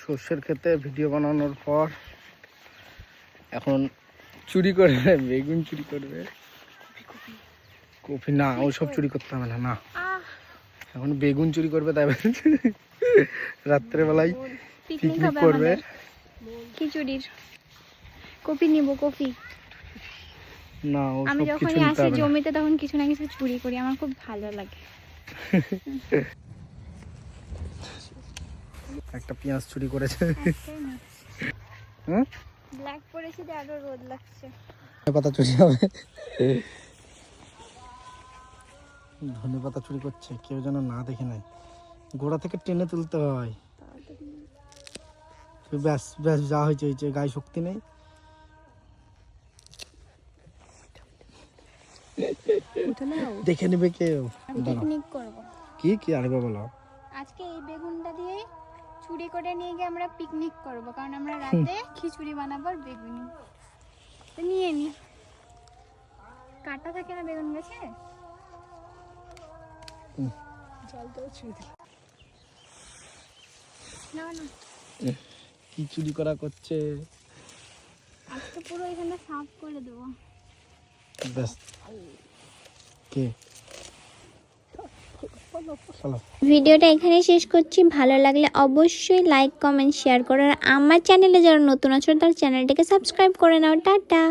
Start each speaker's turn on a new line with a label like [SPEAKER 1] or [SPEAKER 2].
[SPEAKER 1] সর্ষের ক্ষেতে ভিডিও বানানোর পর এখন চুরি করবে, বেগুন চুরি করবে। কপি না, ওসব চুরি করতে হবে না। না, এখন বেগুন চুরি করবে, তাই রাত্রেবেলায় পিকনিক করবে।
[SPEAKER 2] খিচুড়ির কপি নিব, কপি।
[SPEAKER 1] না,
[SPEAKER 2] আমি
[SPEAKER 1] ওসব কিছু
[SPEAKER 2] যখনই
[SPEAKER 1] নিতে
[SPEAKER 2] আসি
[SPEAKER 1] হবে না।
[SPEAKER 2] জমিতে তখন কিছু না কিছু চুরি করি, আমার খুব ভালো লাগে।
[SPEAKER 1] একটা পেঁয়াজ চুরি করেছে।
[SPEAKER 2] ব্ল্যাক পরেছি যে আরো রোদ লাগছে।
[SPEAKER 1] পাতা চুরি হবে, ধনে পাতা চুরি করছে, কেউ যেন না দেখে নাই। গোড়া থেকে টেনে তুলতে হয়। ব্যাস ব্যাস, যা হয়েছে হয়েছে, গায়ে শক্তি নেই। দেখে নেবে কেউ।
[SPEAKER 2] পিকনিক করব।
[SPEAKER 1] কি কি আনবে বলো?
[SPEAKER 2] আজকে এই বেগুনটা দিয়ে চুরি করে নিয়ে গিয়ে আমরা পিকনিক করব, কারণ আমরা রাতে খিচুড়ি বানাবো আর বেগুনি তো নিয়ে নি। কাটা থাকে না বেগুন গাছে।
[SPEAKER 1] জলটাও ছিঁড়ে দিল।
[SPEAKER 2] না না,
[SPEAKER 1] কি চুরি করা করছে?
[SPEAKER 2] আজকে পুরো এখানে সাফ করে দেবো।
[SPEAKER 1] ব্যাস, কে
[SPEAKER 3] ভিডিওটা এখানে শেষ করছি। ভালো লাগলে অবশ্যই লাইক, কমেন্ট, শেয়ার করো। আর আমার চ্যানেলে যারা নতুন আছো তার চ্যানেলটিকে সাবস্ক্রাইব করে নাও। টাটা।